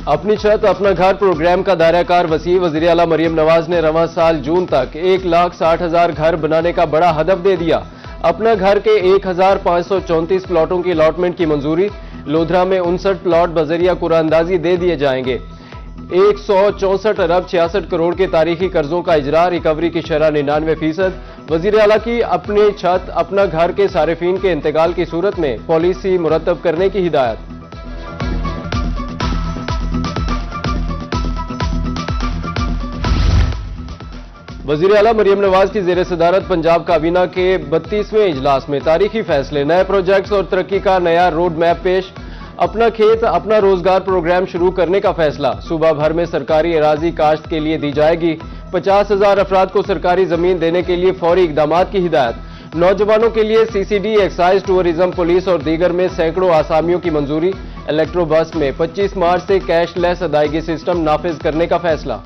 अपनी छत अपना घर प्रोग्राम का दायराकार वसी। वज़ीर आला मरियम नवाज ने रवां साल जून तक 1,60,000 घर बनाने का बड़ा हदफ दे दिया। अपना घर के 1,534 प्लॉटों की अलॉटमेंट की मंजूरी। लोधरा में 59 प्लॉट बजरिया कुरानंदाजी दे दिए जाएंगे। 164 अरब 66 करोड़ के तारीखी कर्जों का इजरा। रिकवरी की शरह 99%। वज़ीर आला की अपनी छत अपना घर के सारिफीन के इंतकाल की सूरत में पॉलिसी मुरतब करने की हिदायत। वज़ीर आला मरियम नवाज की ज़ेर सदारत पंजाब काबीना के 32वें इजलास में तारीखी फैसले, नए प्रोजेक्ट्स और तरक्की का नया रोड मैप पेश। अपना खेत अपना रोजगार प्रोग्राम शुरू करने का फैसला। सूबा भर में सरकारी अराजी काश्त के लिए दी जाएगी। 50,000 अफराद को सरकारी जमीन देने के लिए फौरी इकदामात की हिदायत। नौजवानों के लिए CCD, एक्साइज, टूरिज्म, पुलिस और दीगर में सैकड़ों आसामियों की मंजूरी। इलेक्ट्रो बस में 25 मार्च से कैशलेस अदायगी सिस्टम नाफिज करने का फैसला।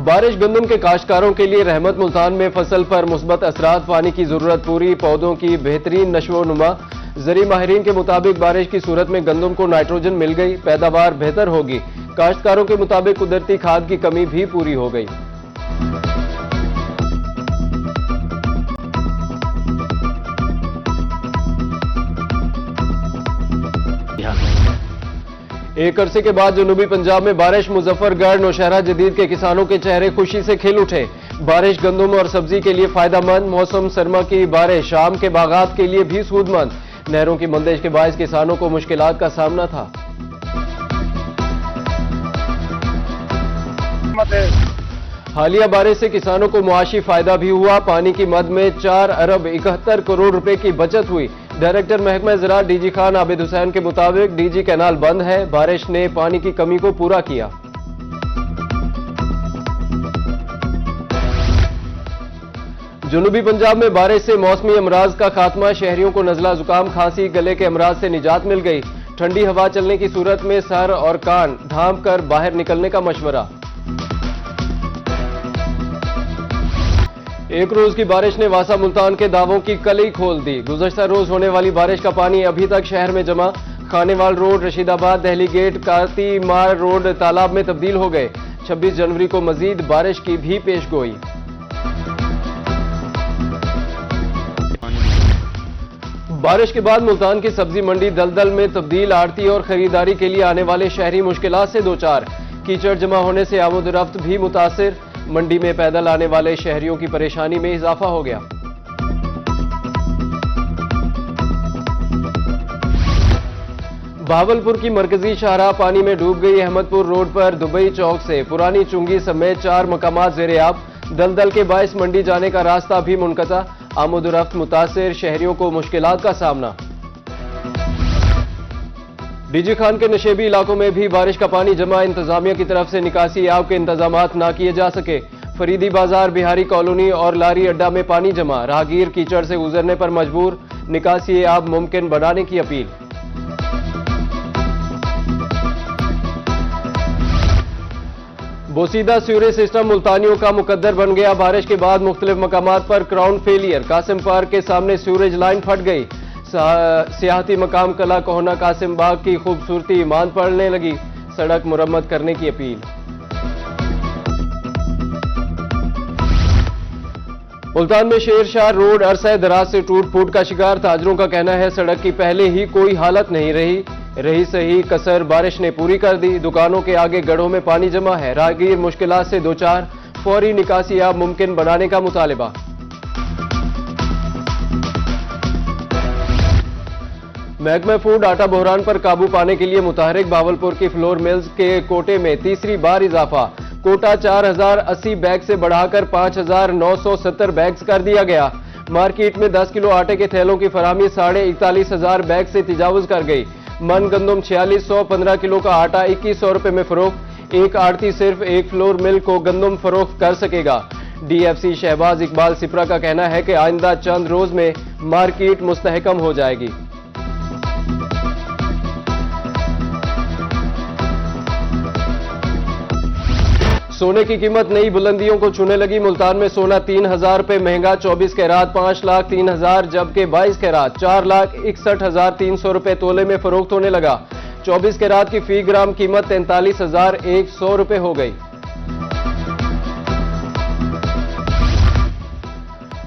बारिश गंदम के काश्तकारों के लिए रहमत। मुल्तान में फसल पर मुस्बत असरात, पानी की जरूरत पूरी, पौधों की बेहतरीन नशोनुमा। ज़री माहिरीन के मुताबिक बारिश की सूरत में गंदम को नाइट्रोजन मिल गई, पैदावार बेहतर होगी। काश्तकारों के मुताबिक कुदरती खाद की कमी भी पूरी हो गई। एक अरसे के बाद जनूबी पंजाब में बारिश। मुजफ्फरगढ़, नौशहरा जदीद के किसानों के चेहरे खुशी से खिल उठे। बारिश गंदम और सब्जी के लिए फायदेमंद। मौसम सरमा की बारिश शाम के बागात के लिए भी सूदमंद। नहरों की बंदिश के बायस किसानों को मुश्किलात का सामना था। हालिया बारिश से किसानों को मुआशी फायदा भी हुआ। पानी की मद में 4 अरब 71 करोड़ रुपए की बचत हुई। डायरेक्टर महकमा ज़राअत DG खान आबिद हुसैन के मुताबिक DG कैनाल बंद है। बारिश ने पानी की कमी को पूरा किया। जनूबी पंजाब में बारिश से मौसमी अमराज का खात्मा। शहरियों को नजला, जुकाम, खांसी, गले के अमराज से निजात मिल गई। ठंडी हवा चलने की सूरत में सर और कान ढांप कर बाहर निकलने का मशवरा। एक रोज की बारिश ने वासा मुल्तान के दावों की कली खोल दी। गुज़श्ता रोज होने वाली बारिश का पानी अभी तक शहर में जमा। खानेवाल रोड, रशीदाबाद, दहली गेट, काती मार रोड तालाब में तब्दील हो गए। 26 जनवरी को मजीद बारिश की भी पेशगोई। बारिश के बाद मुल्तान की सब्जी मंडी दलदल में तब्दील। आड़ती और खरीदारी के लिए आने वाले शहरी मुश्किलात से दो चार। कीचड़ जमा होने से आमद-ओ-रफ्त भी मुतासिर। मंडी में पैदल आने वाले शहरियों की परेशानी में इजाफा हो गया। भावलपुर की मरकजी शाहराह पानी में डूब गई। अहमदपुर रोड पर दुबई चौक से पुरानी चुंगी समेत 4 मकामात ज़ेर-ए-आब। दलदल के बायस मंडी जाने का रास्ता भी मुनक़ता। आमद-ओ-रफ्त मुतासिर, शहरियों को मुश्किलात का सामना। DG खान के नशेबी इलाकों में भी बारिश का पानी जमा। इंतजामिया की तरफ से निकासी आब के इंतजामात ना किए जा सके। फरीदी बाजार, बिहारी कॉलोनी और लारी अड्डा में पानी जमा। राहगीर कीचड़ से गुजरने पर मजबूर। निकासी आब मुमकिन बनाने की अपील। बोसीदा सीवरेज सिस्टम मुल्तानियों का मुकद्दर बन गया। बारिश के बाद मुख्तलिफ मकामात पर क्राउन फेलियर। कासिम पार्क के सामने सीवरेज लाइन फट गई। सियाहती मकाम कला कोहना कासिम बाग की खूबसूरती मान पड़ने लगी। सड़क मुरम्मत करने की अपील। मुल्तान में शेरशाह रोड अरसा दराज से टूट फूट का शिकार। ताजरों का कहना है सड़क की पहले ही कोई हालत नहीं रही सही कसर बारिश ने पूरी कर दी। दुकानों के आगे गढ़ों में पानी जमा है। राहगीर मुश्किलात से दो चार। फौरी निकासी आब मुमकिन बनाने का मुतालिबा। महकमा फूड आटा बहरान पर काबू पाने के लिए मुतहरिक। भावलपुर की फ्लोर मिल्स के कोटे में तीसरी बार इजाफा। कोटा 4,080 बैग से बढ़ाकर 5,970 बैग्स कर दिया गया। मार्केट में 10 किलो आटे के थैलों की फराहमी 41,500 बैग से तजावुज कर गई। मन गंदम 4600, 15 किलो का आटा 2100 रुपए में फरोख्त। एक आड़ती सिर्फ एक फ्लोर मिल को गंदम फरोख्त कर सकेगा। DFC शहबाज इकबाल सिपरा का कहना है कि आइंदा चंद रोज में मार्केट मुस्तहकम हो जाएगी। सोने की कीमत नई बुलंदियों को छूने लगी। मुल्तान में सोना 3,000 रुपए महंगा, 24 कैरात 5,03,000, जबकि 22 कैरात 4,61,300 रुपए तोले में फरोख्त होने लगा। 24 कैरात की फी ग्राम कीमत 43,100 रुपए हो गई।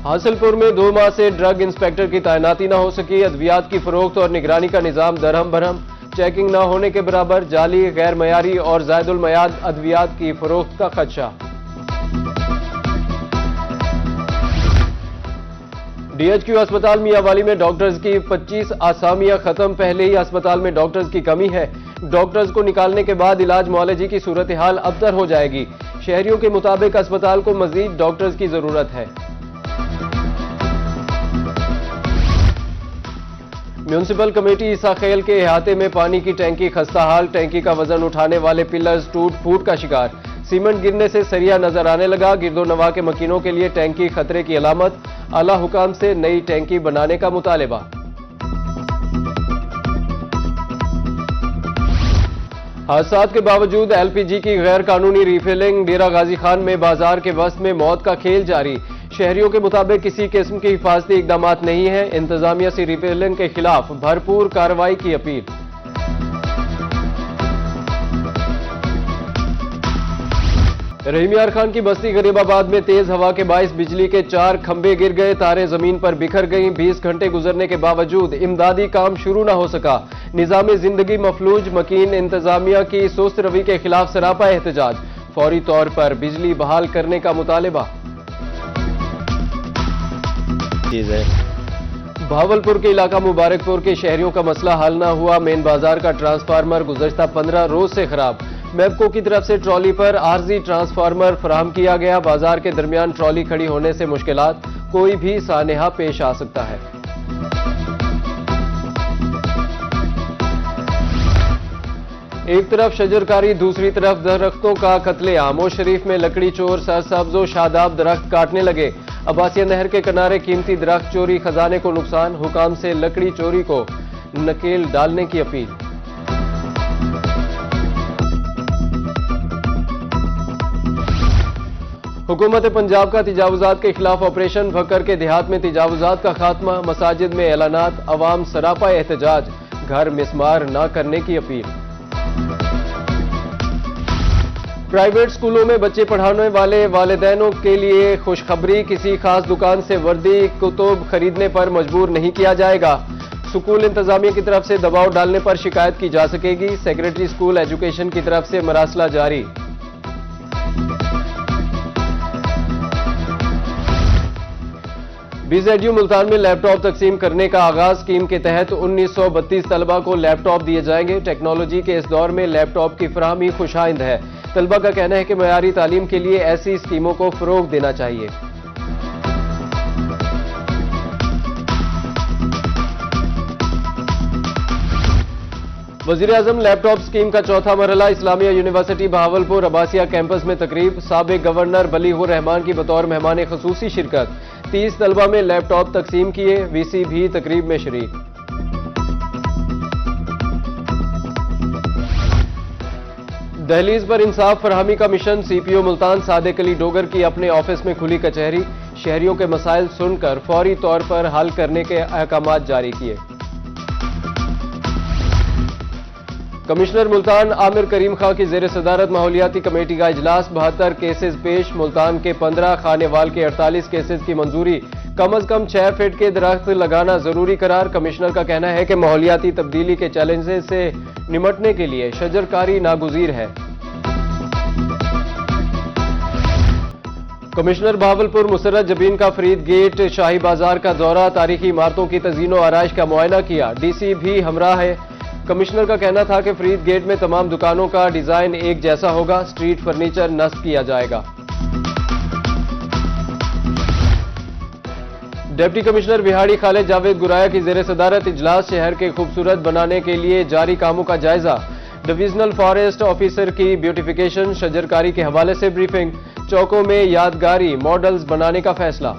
हासिलपुर में 2 माह से ड्रग इंस्पेक्टर की तैनाती न हो सकी। अद्वियात की फरोख्त और निगरानी का निजाम दरहम बरहम। चेकिंग न होने के बराबर जाली, गैर मयारी और जायदुल मयाद अद्वियात की फरोख्त का खदशा। डीएचक्यू अस्पताल मियांवाली में डॉक्टर्स की 25 आसामियां खत्म। पहले ही अस्पताल में डॉक्टर्स की कमी है। डॉक्टर्स को निकालने के बाद इलाज मुआलजे की सूरत हाल अबतर हो जाएगी। शहरियों के मुताबिक अस्पताल को मजीद डॉक्टर्स की जरूरत है। म्यूनिसिपल कमेटी ईसा खेल के अहाते में पानी की टैंकी खस्ता हाल। टैंकी का वजन उठाने वाले पिलर्स टूट फूट का शिकार। सीमेंट गिरने से सरिया नजर आने लगा। गिरदोनवा के मकीनों के लिए टैंकी खतरे की अलामत। आला हुकाम से नई टैंकी बनाने का मुतालिबा। हादसात के बावजूद एलपीजी की गैर कानूनी रिफिलिंग। डेरा गाजी खान में बाजार के वस्त में मौत का खेल जारी। शहरियों के मुताबिक किसी किस्म की हिफाजती इकदाम नहीं है। इंतजामिया से रिफिलिंग के खिलाफ भरपूर कार्रवाई की अपील। रहीम यार खान की बस्ती गरीबाबाद में तेज हवा के बाइस बिजली के 4 खंभे गिर गए। तारें जमीन पर बिखर गईं। 20 घंटे गुजरने के बावजूद इमदादी काम शुरू न हो सका। निजाम जिंदगी मफलूज। मकीन इंतजामिया की सुस्त रवि के खिलाफ सरापा एहतजाज। फौरी तौर पर बिजली बहाल करने का मुतालिबा। भावलपुर के इलाका मुबारकपुर के शहरियों का मसला हल न हुआ। मेन बाजार का ट्रांसफार्मर गुज़श्ता 15 रोज से खराब। मैपको की तरफ से ट्रॉली पर आर्जी ट्रांसफार्मर फराहम किया गया। बाजार के दरमियान ट्रॉली खड़ी होने से मुश्किलात। कोई भी सानेहा पेश आ सकता है। एक तरफ शजरकारी, दूसरी तरफ दरख्तों का कत्लेआम। ओ शरीफ में लकड़ी चोर सरसब्ज़ो शादाब दरख्त काटने लगे। अब्बासिया नहर के किनारे कीमती दरख्त चोरी, खजाने को नुकसान। हुकाम से लकड़ी चोरी को नकेल डालने की अपील। हुकूमत पंजाब का तजावुजात के खिलाफ ऑपरेशन। भक्कर के देहात में तजावुजात का खात्मा। मसाजिद में ऐलानात। अवाम सरापा एहतजाज। घर मिसमार न करने की अपील। प्राइवेट स्कूलों में बच्चे पढ़ाने वाले वालिदैनों के लिए खुशखबरी। किसी खास दुकान से वर्दी कुतुब खरीदने पर मजबूर नहीं किया जाएगा। स्कूल इंतजामिया की तरफ से दबाव डालने पर शिकायत की जा सकेगी। सेक्रेटरी स्कूल एजुकेशन की तरफ से मरासला जारी। बीजेडयू मुल्तान में लैपटॉप तकसीम करने का आगाज। स्कीम के तहत 1932 तलबा को लैपटॉप दिए जाएंगे। टेक्नोलॉजी के इस दौर में लैपटॉप की फराहमी खुशाइंद है। तलबा का कहना है कि मयारी तालीम के लिए ऐसी स्कीमों को फरोग देना चाहिए। वज़ीर-ए-आज़म लैपटॉप स्कीम का चौथा मरहला। इस्लामिया यूनिवर्सिटी बहावलपुर अब्बासिया कैंपस में तकरीब। साबिक गवर्नर बलीगुर रहमान की बतौर मेहमान खुसूसी शिरकत। 30 तलबा में लैपटॉप तकसीम किए। वीसी भी तकरीब में शरीक। दहलीज पर इंसाफ फरहमी का मिशन। सीपीओ मुल्तान सादिक अली डोगर की अपने ऑफिस में खुली कचहरी। शहरियों के मसाइल सुनकर फौरी तौर पर हल करने के अहकाम जारी किए। कमिश्नर मुल्तान आमिर करीम खां की जेर सदारत माहौलियाती कमेटी का इजलास। 72 केसेस पेश। मुल्तान के 15, खानेवाल के 48 केसेस की मंजूरी। कम अज कम 6 फीट के दरख्त लगाना जरूरी करार। कमिश्नर का कहना है कि माहौलियाती तब्दीली के चैलेंजेस से निमटने के लिए शजरकारी नागुजीर है। कमिश्नर बहावलपुर मुसर्रत जबीन का फरीद गेट शाही बाजार का दौरा। तारीखी इमारतों की तज़ीनो आराइश का मुआयना किया। डीसी भी हमराह है। कमिश्नर का कहना था कि फरीद गेट में तमाम दुकानों का डिजाइन एक जैसा होगा। स्ट्रीट फर्नीचर नस्ब किया जाएगा। डिप्टी कमिश्नर बिहाड़ी खालिद जावेद गुराया की जेर सदारत इजलास। शहर के खूबसूरत बनाने के लिए जारी कामों का जायजा। डिविजनल फॉरेस्ट ऑफिसर की ब्यूटिफिकेशन शजरकारी के हवाले से ब्रीफिंग। चौकों में यादगारी मॉडल्स बनाने का फैसला।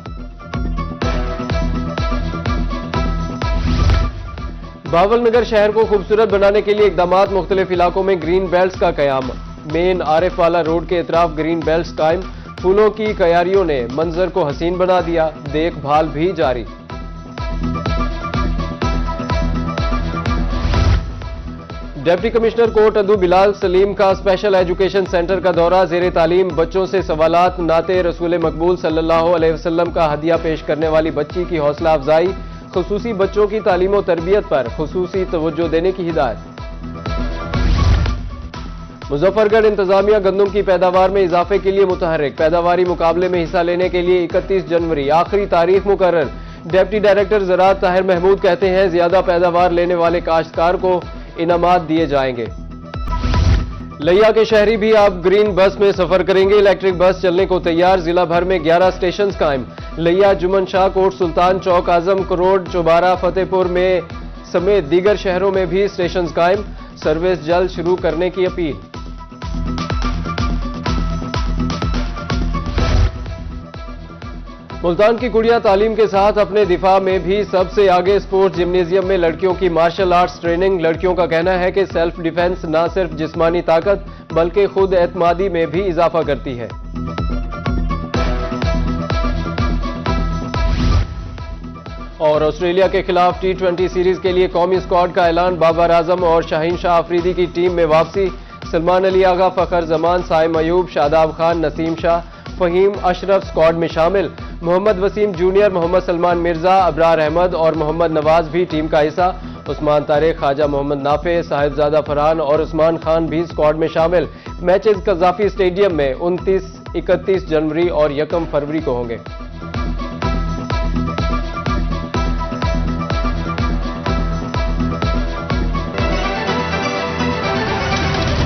बहावलनगर शहर को खूबसूरत बनाने के लिए इकदामात। मुख्तलिफ इलाकों में ग्रीन बेल्ट्स का कयाम। मेन आरिफ वाला रोड के इतराफ ग्रीन बेल्ट कायम, फूलों की क्यारियों ने मंजर को हसीन बना दिया, देखभाल भी जारी। डिप्टी कमिश्नर कोर्ट अदू बिलाल सलीम का स्पेशल एजुकेशन सेंटर का दौरा, जेर तालीम बच्चों से सवालात, नाते रसूल मकबूल सल्लल्लाहु अलैहि वसल्लम का हदिया पेश करने वाली बच्ची की हौसला अफजाई, खुसूसी बच्चों की तालीम और तरबियत पर खुसूसी तवज्जो देने की हिदायत। मुजफ्फरगढ़ इंतजामिया गंदम की पैदावार में इजाफे के लिए मुतहर्रिक, पैदावारी मुकाबले में हिस्सा लेने के लिए 31 जनवरी आखिरी तारीख मुकर्रर। डिप्टी डायरेक्टर ज़राअत ताहिर महमूद कहते हैं ज्यादा पैदावार लेने वाले काश्तकार को इनामात दिए जाएंगे। लिया के शहरी भी अब ग्रीन बस में सफर करेंगे, इलेक्ट्रिक बस चलने को तैयार, जिला भर में 11 स्टेशन कायम। लिया, जुमन शाह, कोट सुल्तान, चौक आजम, करोड़, चौबारा, फतेहपुर में समेत दीगर शहरों में भी स्टेशन कायम, सर्विस जल्द शुरू करने की अपील। मुल्तान की गुड़िया तालीम के साथ अपने दिफा में भी सबसे आगे, स्पोर्ट्स जिम्नेजियम में लड़कियों की मार्शल आर्ट्स ट्रेनिंग। लड़कियों का कहना है कि सेल्फ डिफेंस न सिर्फ जिस्मानी ताकत बल्कि खुद एतमादी में भी इजाफा करती है। और ऑस्ट्रेलिया के खिलाफ T20 सीरीज के लिए कौमी स्क्वाड का ऐलान, बाबर आजम और शाहीन शाह अफरीदी की टीम में वापसी। सलमान अली आगा, फखर जमान, साइम अयूब, शादाब खान, नसीम शाह, फहीम अशरफ स्क्वाड में शामिल। मोहम्मद वसीम जूनियर, मोहम्मद सलमान मिर्जा, अबरार अहमद और मोहम्मद नवाज भी टीम का हिस्सा। उस्मान तारिक, ख्वाजा मोहम्मद नाफे, साहिबजादा फरहान और उस्मान खान भी स्क्वाड में शामिल। मैचेस कज़ाफी स्टेडियम में 29, 31 जनवरी और 1 फरवरी को होंगे।